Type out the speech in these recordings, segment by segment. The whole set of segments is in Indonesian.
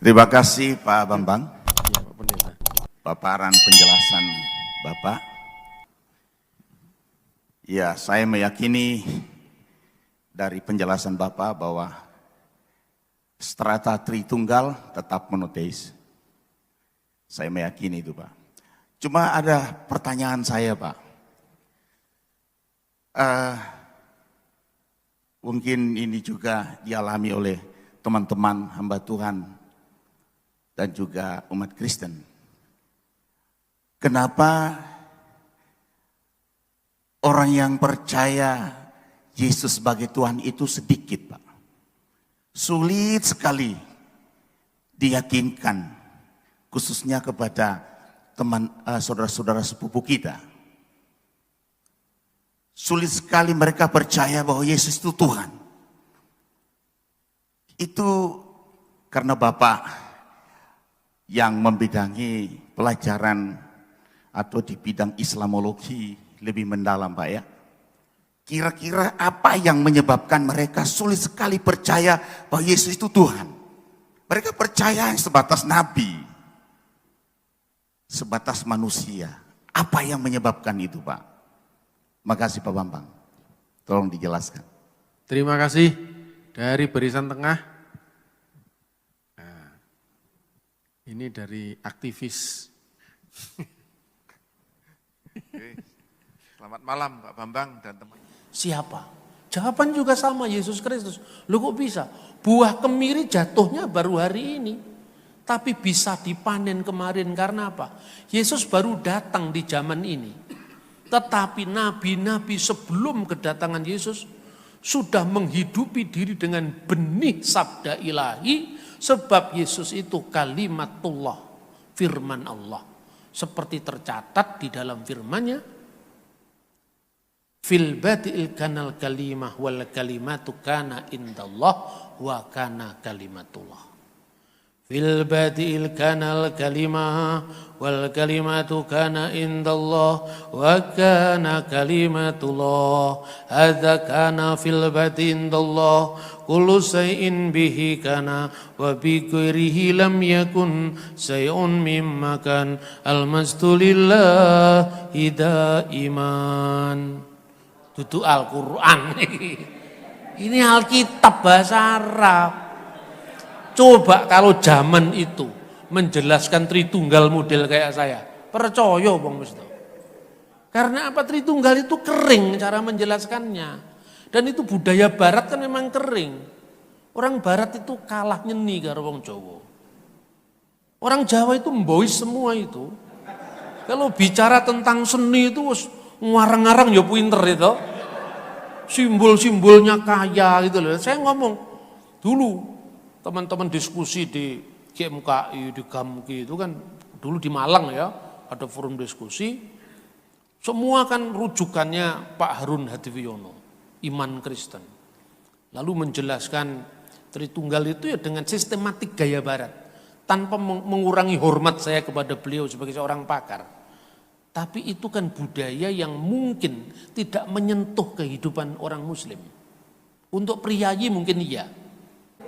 Terima kasih Pak Bambang, Ya, Pak Pendeta. paparan penjelasan Bapak. Ya, saya meyakini dari penjelasan Bapak bahwa strata Tritunggal tetap monoteis. Saya meyakini itu, Pak. Cuma ada pertanyaan saya, Pak. Mungkin ini juga dialami oleh teman-teman hamba Tuhan dan juga umat Kristen. Kenapa orang yang percaya Yesus sebagai Tuhan itu sedikit, Pak? Sulit sekali diyakinkan, khususnya kepada teman saudara-saudara sepupu kita. Sulit sekali mereka percaya bahwa Yesus itu Tuhan. Itu karena Bapak yang membidangi pelajaran atau di bidang Islamologi lebih mendalam, Pak, ya. Kira-kira apa yang menyebabkan mereka sulit sekali percaya bahwa Yesus itu Tuhan? Mereka percaya sebatas nabi, sebatas manusia. Apa yang menyebabkan itu, Pak? Makasih Pak Bambang. Tolong dijelaskan. Terima kasih dari barisan tengah. Nah, ini dari aktivis. Selamat malam Pak Bambang dan teman. Siapa? Jawaban juga sama, Yesus Kristus. Loh kok bisa? Buah kemiri jatuhnya baru hari ini. Tapi bisa dipanen kemarin karena apa? Yesus baru datang di zaman ini. Tetapi nabi-nabi sebelum kedatangan Yesus sudah menghidupi diri dengan benih sabda ilahi. Sebab Yesus itu kalimatullah, firman Allah. Seperti tercatat di dalam firman-Nya, fil badi'il kanal kalimah wal kalimatu kana indallah wa kana kalimatullah. Fil badi'il kanal kalimah wal kalimatu kana indallah wa kana kalimatullah. Hadza kana fil badi indallah kullu shay'in bihi kana wa bi ghairihi lam yakun shay'un mimma kan al-mastulillahi daiman. Dudu Al-Quran. Ini Alkitab bahasa Arab. Coba kalau zaman itu menjelaskan Tritunggal model kayak saya. Percaya Bang Musto. Karena apa? Tritunggal itu kering cara menjelaskannya. Dan itu budaya barat kan memang kering. Orang barat itu kalah nyeni karo wong Jawa. Orang Jawa itu mbois semua itu. Kalau bicara tentang seni itu ngarang-ngarang ya pinter itu. Simbol-simbolnya kaya gitu loh. Saya ngomong dulu teman-teman diskusi di GMKI, di GAMKI itu kan dulu di Malang ya, ada forum diskusi. Semua kan rujukannya Pak Harun Hadiwiono, iman Kristen. Lalu menjelaskan Tritunggal itu ya dengan sistematik gaya barat. Tanpa mengurangi hormat saya kepada beliau sebagai seorang pakar. Tapi itu kan budaya yang mungkin tidak menyentuh kehidupan orang muslim. Untuk priayi mungkin iya.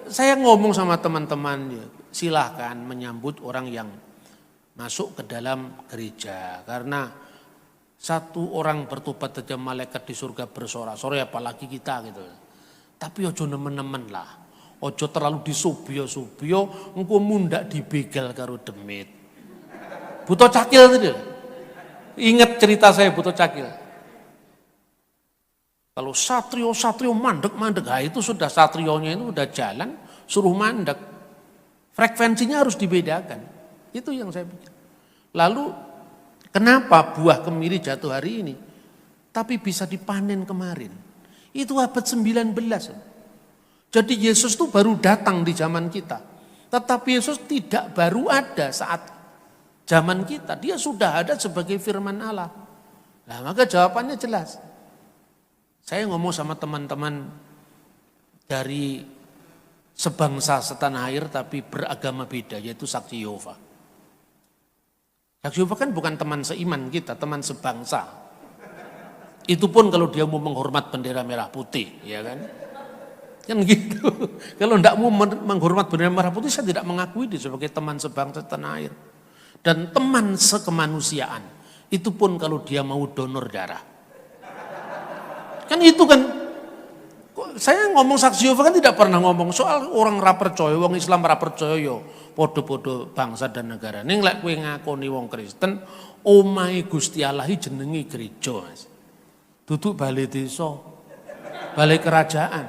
Saya ngomong sama teman-teman, silahkan menyambut orang yang masuk ke dalam gereja. Karena satu orang bertobat saja malaikat di surga bersorak-sorai, apalagi kita gitu. Tapi ojo nemen-nemen lah. Ojo terlalu disubio-subio, engko mundak dibegal karo demit. Butuh cakil tadi. Ingat cerita saya butuh cakil. Kalau satrio mandek-mandek, itu sudah satrionya itu udah jalan, suruh mandek. Frekuensinya harus dibedakan. Itu yang saya pikir. Lalu kenapa buah kemiri jatuh hari ini, tapi bisa dipanen kemarin? Itu abad 19. Jadi Yesus itu baru datang di zaman kita. Tetapi Yesus tidak baru ada saat zaman kita. Dia sudah ada sebagai firman Allah. Nah, maka jawabannya jelas. Saya ngomong sama teman-teman dari sebangsa setanah air tapi beragama beda, yaitu Saksi Yehova. Saksi Yehova kan bukan teman seiman kita, teman sebangsa. Itu pun kalau dia mau menghormat bendera merah putih, ya kan? Kan gitu. Kalau tidak mau menghormat bendera merah putih, saya tidak mengakui dia sebagai teman sebangsa tanah air. Dan teman sekemanusiaan. Itu pun kalau dia mau donor darah. Kan itu kan. Saya ngomong saksi Yehova kan tidak pernah ngomong soal orang ra percaya, wong Islam ra percaya yo podo-podo bangsa dan negara. Ning lek kowe ngakoni wong Kristen, omahe Gusti Allah jenenge gereja, Mas. Duduk balai desa, balai kerajaan.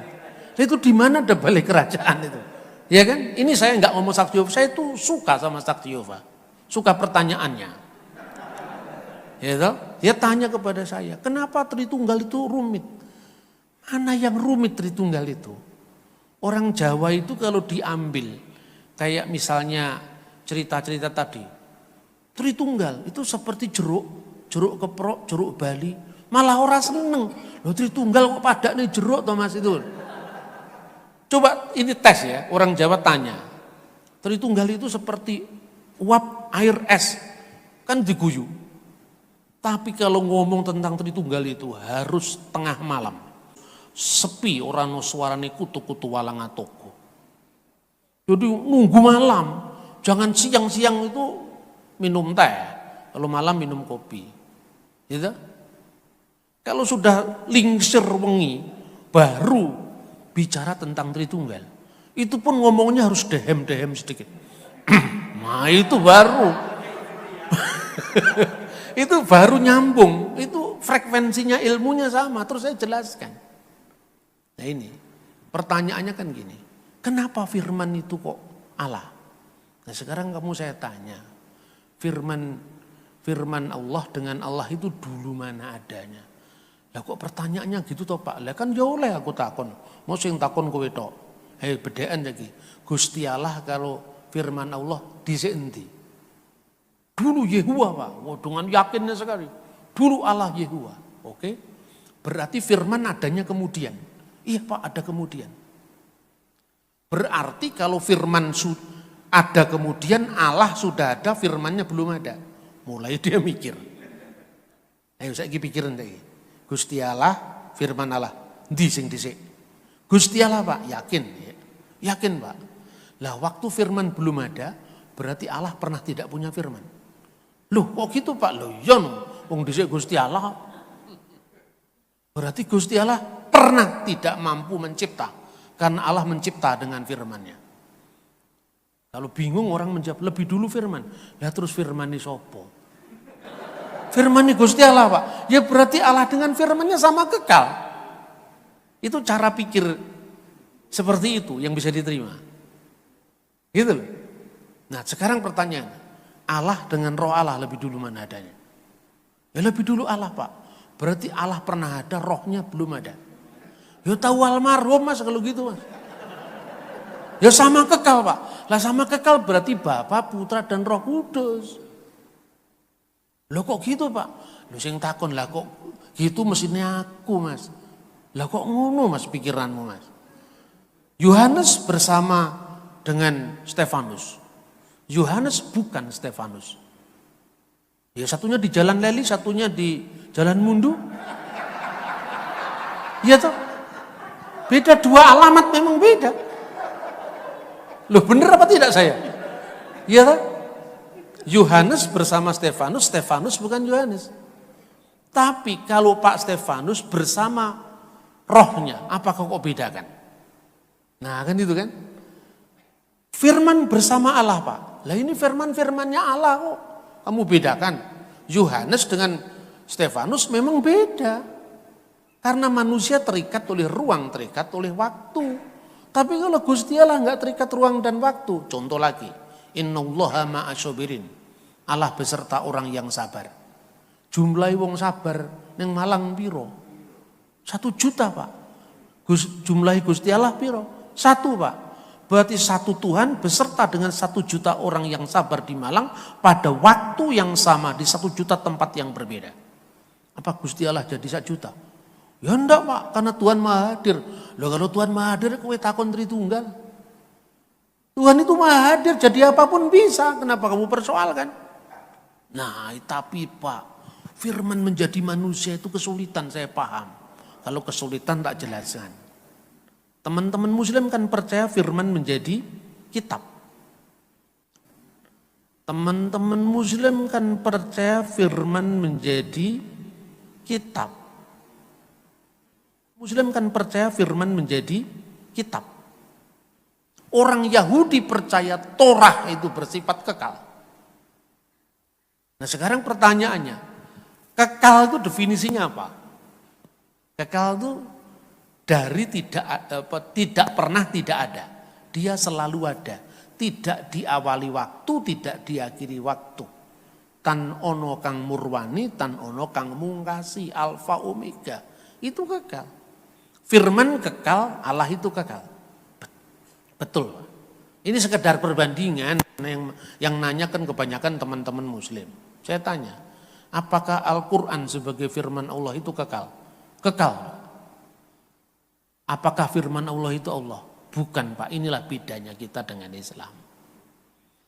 Itu di mana ada balai kerajaan itu? Ya kan? Ini saya enggak ngomong saksi Yehova, saya itu suka sama saksi Yehova. Suka pertanyaannya. Ya toh? Dia tanya kepada saya, kenapa Tritunggal itu rumit? Mana yang rumit Tritunggal itu? Orang Jawa itu kalau diambil, kayak misalnya cerita-cerita tadi, Tritunggal itu seperti jeruk keprok, jeruk Bali, malah orang seneng. Loh Tritunggal kok padaknya jeruk toh Mas itu. Coba ini tes ya, orang Jawa tanya, Tritunggal itu seperti uap air es, kan diguyu. Tapi kalau ngomong tentang Tritunggal itu harus tengah malam. Sepi orang no suarane kutu-kutu walang atoko. Jadi nunggu malam, jangan siang-siang itu minum teh, kalau malam minum kopi. Gitu? Kalau sudah lingsir wengi, baru bicara tentang Tritunggal. Itu pun ngomongnya harus dehem-dehem sedikit. Nah itu baru. Itu baru nyambung, itu frekuensinya ilmunya sama, terus saya jelaskan. Nah ini, pertanyaannya kan gini, kenapa firman itu kok Allah? Nah sekarang kamu saya tanya, firman Allah dengan Allah itu dulu mana adanya? Lah kok pertanyaannya gitu toh Pak? Lah kan ya oleh aku takon, mau sing takon kowe tok. Hei bedaan lagi, Gusti Allah kalau firman Allah dhisik endi? Dulu Yehuwa Pak, dengan yakinnya sekali. Dulu Allah Yehuwa, oke? Berarti firman adanya kemudian. Iya Pak, ada kemudian. Berarti kalau firman ada kemudian, Allah sudah ada, firmannya belum ada. Mulai dia mikir. Ayo saya pikirin deh. Gusti Allah, firman Allah, ndi sing dhisik? Gusti Allah Pak, yakin. Yakin Pak. Lah waktu firman belum ada, berarti Allah pernah tidak punya firman. Loh kok gitu Pak? Loh iya wong dhisik Gusti Allah. Berarti Gusti Allah pernah tidak mampu mencipta. Karena Allah mencipta dengan firman-Nya. Kalau bingung orang menjawab, lebih dulu firman. Ya terus firman-Nya sopo? Firman-Nya Gusti Allah Pak. Ya berarti Allah dengan firman-Nya sama kekal. Itu cara pikir seperti itu yang bisa diterima. Gitu loh. Nah sekarang pertanyaan. Allah dengan roh Allah lebih dulu mana adanya? Ya lebih dulu Allah Pak. Berarti Allah pernah ada, rohnya belum ada. Ya tahu almarhum Mas kalau gitu Mas. Ya sama kekal Pak. Lah sama kekal berarti Bapa, Putra dan Roh Kudus. Loh kok gitu Pak? Loh sing takon lah kok gitu mesinnya aku Mas. Lah kok ngono Mas pikiranmu Mas? Yohanes bersama dengan Stefanus. Yohanes bukan Stefanus. Ya satunya di Jalan Leli, satunya di Jalan Mundu. Iya toh? Beda, dua alamat memang beda. Loh bener apa tidak saya? Iya toh? Yohanes bersama Stefanus, Stefanus bukan Yohanes. Tapi kalau Pak Stefanus bersama rohnya, apakah kok bedakan? Nah kan itu kan. Firman bersama Allah Pak. Lah ini firmannya Allah kok. Kamu bedakan. Yohanes dengan Stefanus memang beda. Karena manusia terikat oleh ruang, terikat oleh waktu. Tapi kalau Gusti Allah enggak terikat ruang dan waktu. Contoh lagi. Innallaha ma'asyabirin. Allah beserta orang yang sabar. Jumlahi wong sabar ning Malang piro? 1 juta Pak. Jumlahi Gusti Allah piro? 1 Pak. Berarti satu Tuhan beserta dengan 1 juta orang yang sabar di Malang pada waktu yang sama di 1 juta tempat yang berbeda. Apa Gusti Allah jadi 1 juta? Ya enggak Pak, karena Tuhan Maha Hadir. Loh kalau Tuhan Maha Hadir kowe takon Tritunggal. Tuhan itu Maha Hadir, jadi apapun bisa. Kenapa kamu persoalkan? Nah, tapi Pak, firman menjadi manusia itu kesulitan, saya paham. Kalau kesulitan tak jelaskan. Teman-teman muslim kan percaya firman menjadi kitab. Teman-teman muslim kan percaya firman menjadi kitab. Muslim kan percaya firman menjadi kitab. Orang Yahudi percaya Torah itu bersifat kekal. Nah sekarang pertanyaannya, kekal itu definisinya apa? Kekal itu dari tidak pernah tidak ada. Dia selalu ada. Tidak diawali waktu, tidak diakhiri waktu. Tan ono kang murwani, tan ono kang mungkasi, alfa omega. Itu kekal. Firman kekal, Allah itu kekal. Betul. Ini sekedar perbandingan yang nanyakan kebanyakan teman-teman muslim. Saya tanya, apakah Al-Quran sebagai firman Allah itu kekal? Kekal. Apakah firman Allah itu Allah? Bukan Pak, inilah bedanya kita dengan Islam.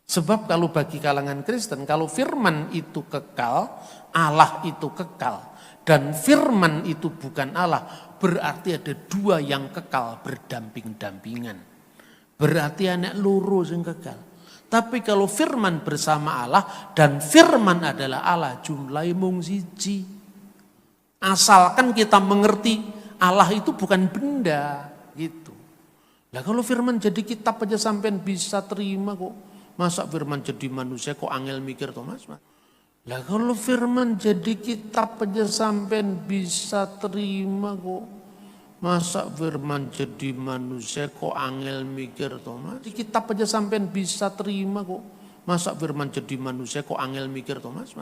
Sebab kalau bagi kalangan Kristen, kalau firman itu kekal, Allah itu kekal. Dan firman itu bukan Allah, berarti ada dua yang kekal berdamping-dampingan. Berarti anak loro yang kekal. Tapi kalau firman bersama Allah dan firman adalah Allah, jumlahnya mung siji. Asalkan kita mengerti Allah itu bukan benda gitu. Lah kalau firman jadi kitab aja sampean bisa terima kok. Masa firman jadi manusia kok angel mikir toh Mas? Lah kalau firman jadi kitab aja sampean bisa terima kok. Masa firman jadi manusia kok angel mikir toh Mas? Di kitab aja sampean bisa terima kok. Masa firman jadi manusia kok angel mikir toh Mas?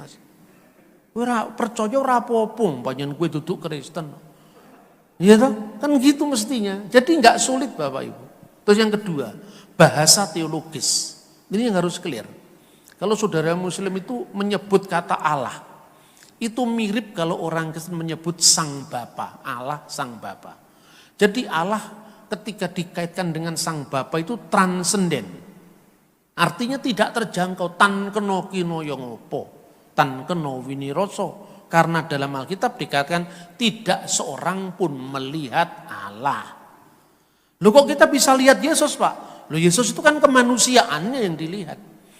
Ora percaya ora apa-apa panjenengan kowe duduk Kristen. Iya toh? Kan gitu mestinya. Jadi enggak sulit Bapak Ibu. Terus yang kedua, bahasa teologis. Ini yang harus clear. Kalau saudara muslim itu menyebut kata Allah, itu mirip kalau orang Kristen menyebut Sang Bapa, Allah Sang Bapa. Jadi Allah ketika dikaitkan dengan Sang Bapa itu transenden. Artinya tidak terjangkau, tan keno kino yongopo, tan keno winiroso. Karena dalam Alkitab dikatakan tidak seorang pun melihat Allah. Loh kok kita bisa lihat Yesus Pak? Loh Yesus itu kan kemanusiaannya yang dilihat.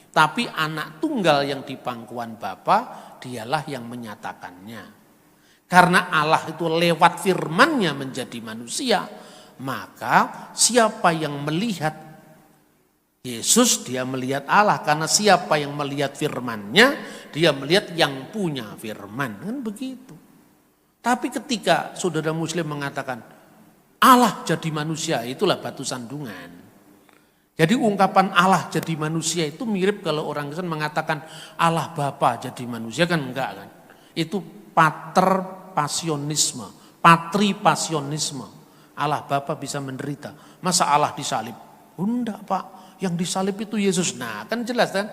Tapi anak tunggal yang di pangkuan Bapa, dialah yang menyatakannya. Karena Allah itu lewat firman-Nya menjadi manusia, maka siapa yang melihat Yesus dia melihat Allah. Karena siapa yang melihat firman-Nya, dia melihat yang punya firman. Kan begitu. Tapi ketika saudara muslim mengatakan Allah jadi manusia, itulah batu sandungan. Jadi ungkapan Allah jadi manusia itu mirip kalau orang Kristen mengatakan Allah Bapa jadi manusia, kan enggak kan. Itu paterpasionisme, patripasionisme. Allah Bapa bisa menderita. Masa Allah disalib? Enggak Pak, yang disalib itu Yesus. Nah kan jelas kan.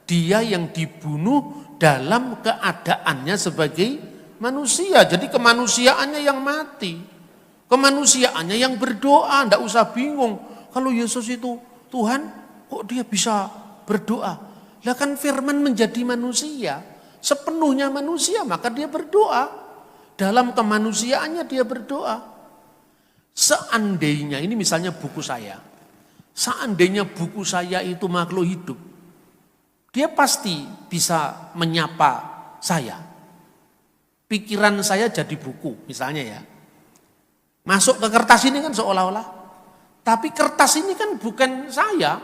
Dia yang dibunuh dalam keadaannya sebagai manusia. Jadi kemanusiaannya yang mati. Kemanusiaannya yang berdoa, enggak usah bingung. Kalau Yesus itu Tuhan, kok dia bisa berdoa? Lah kan firman menjadi manusia, sepenuhnya manusia, maka dia berdoa. Dalam kemanusiaannya dia berdoa. Seandainya, ini misalnya buku saya. Seandainya buku saya itu makhluk hidup, dia pasti bisa menyapa saya. Pikiran saya jadi buku, misalnya ya. Masuk ke kertas ini kan seolah-olah. Tapi kertas ini kan bukan saya.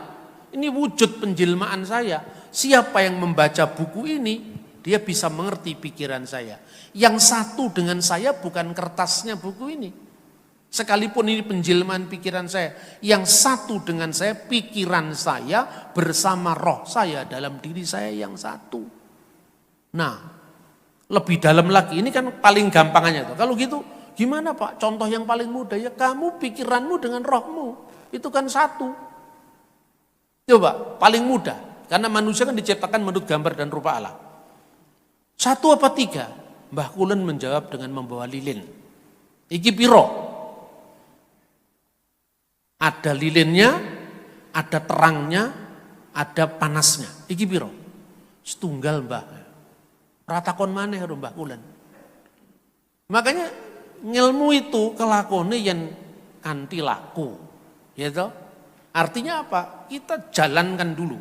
Ini wujud penjelmaan saya. Siapa yang membaca buku ini, dia bisa mengerti pikiran saya. Yang satu dengan saya bukan kertasnya buku ini. Sekalipun ini penjelmaan pikiran saya. Yang satu dengan saya, pikiran saya bersama roh saya dalam diri saya yang satu. Nah, lebih dalam lagi, ini kan paling gampangannya tuh. Kalau gitu, gimana Pak? Contoh yang paling mudah ya kamu pikiranmu dengan rohmu. Itu kan satu. Coba, paling mudah. Karena manusia kan diciptakan menurut gambar dan rupa Allah. Satu apa tiga? Mbah Kulen menjawab dengan membawa lilin. Iki piro? Ada lilinnya, ada terangnya, ada panasnya. Iki piro? Setunggal Mbah. Ratakon maneh Mbah Kulen. Makanya ngilmu itu kelakone yang kanthi laku. Ya toh? Artinya apa? Kita jalankan dulu.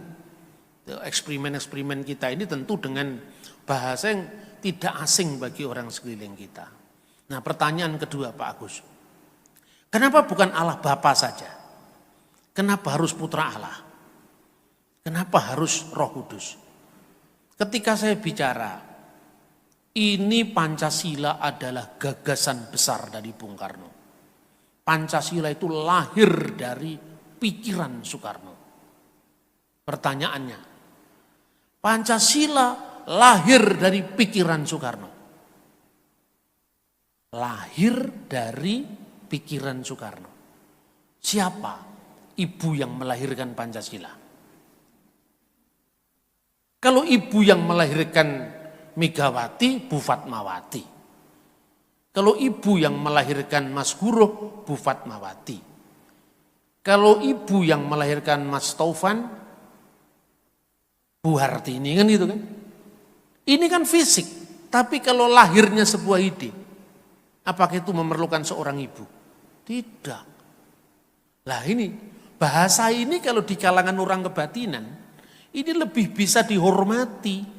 Eksperimen-eksperimen kita ini tentu dengan bahasa yang tidak asing bagi orang sekeliling kita. Nah, pertanyaan kedua Pak Agus. Kenapa bukan Allah Bapa saja? Kenapa harus Putra Allah? Kenapa harus Roh Kudus? Ketika saya bicara, ini Pancasila adalah gagasan besar dari Bung Karno. Pancasila itu lahir dari pikiran Soekarno. Pertanyaannya, Pancasila lahir dari pikiran Soekarno. Lahir dari pikiran Soekarno. Siapa ibu yang melahirkan Pancasila? Kalau ibu yang melahirkan Megawati, Bu Fatmawati. Kalau ibu yang melahirkan Mas Guruh, Bu Fatmawati. Kalau ibu yang melahirkan Mas Taufan, Bu Hartini, kan gitu kan. Ini kan fisik, tapi kalau lahirnya sebuah ide, apakah itu memerlukan seorang ibu? Tidak. Lah ini, bahasa ini kalau di kalangan orang kebatinan, ini lebih bisa dihormati.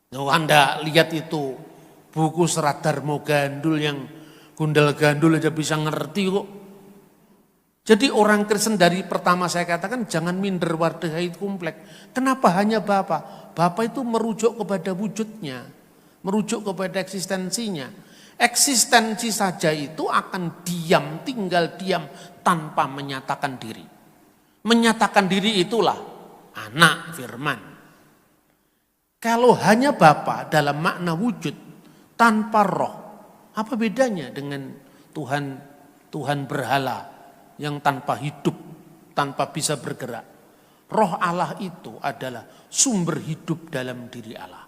Nah, Anda lihat itu buku Serat Darmo Gandul yang Gundal Gandul aja bisa ngerti kok. Jadi orang Kristen dari pertama saya katakan jangan minder wardahai komplek. Kenapa hanya Bapa? Bapa itu merujuk kepada wujudnya, merujuk kepada eksistensinya. Eksistensi saja itu akan diam, tinggal diam tanpa menyatakan diri. Menyatakan diri itulah anak firman. Kalau hanya Bapa dalam makna wujud tanpa roh, apa bedanya dengan Tuhan berhala yang tanpa hidup, tanpa bisa bergerak? Roh Allah itu adalah sumber hidup dalam diri Allah.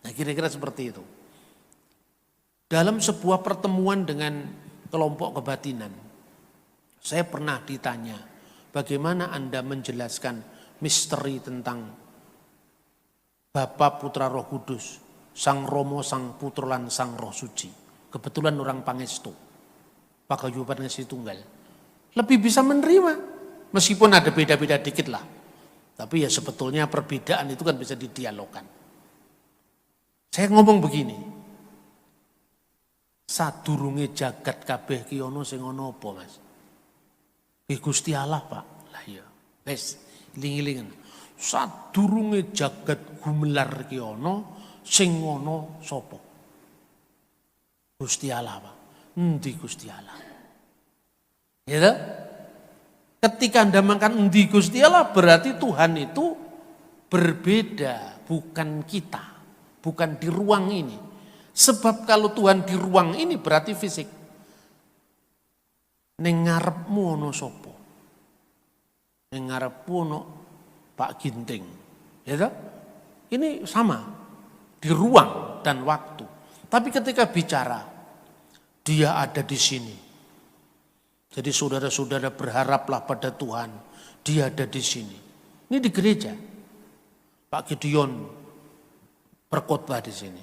Nah, kira-kira seperti itu. Dalam sebuah pertemuan dengan kelompok kebatinan, saya pernah ditanya, bagaimana Anda menjelaskan misteri tentang Bapa, Putra, Roh Kudus, Sang Romo, Sang Putra, lan Sang Roh Suci. Kebetulan orang Pangestu, Pagayuban Ngesi Tunggal. Lebih bisa menerima, meskipun ada beda-beda dikit lah. Tapi ya sebetulnya perbedaan itu kan bisa didialogkan. Saya ngomong begini, sadurunge jagat kabeh ki ana sing ana apa, Mas? Gusti Allah, Pak. Lah iya. Wes, iling-ilingen. Sadurunge jagat gumelar ki ana sing ana sapa? Gusti Allah, Pak. Endi Gusti Allah? Ya, ketika Anda makan endi Gusti Allah berarti Tuhan itu berbeda, bukan kita, bukan di ruang ini. Sebab kalau Tuhan di ruang ini berarti fisik. Ning ngarepmu ana sapa? Ning ngarepmu ana Pak Ginting. Ya toh? Ini sama di ruang dan waktu. Tapi ketika bicara dia ada di sini. Jadi saudara-saudara berharaplah pada Tuhan, dia ada di sini. Ini di gereja. Pak Gideon berkhotbah di sini.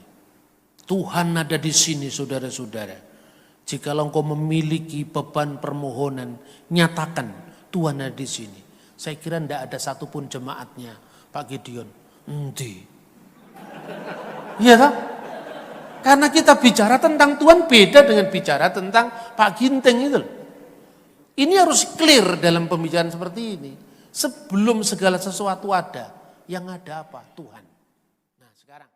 Tuhan ada di sini saudara-saudara. Jika engkau memiliki beban permohonan, nyatakan Tuhan ada di sini. Saya kira tidak ada satupun jemaatnya Pak Gideon. Endi? Iya tak? Karena kita bicara tentang Tuhan beda dengan bicara tentang Pak Ginting itu. Ini harus clear dalam pembicaraan seperti ini. Sebelum segala sesuatu ada, yang ada apa? Tuhan. Nah sekarang.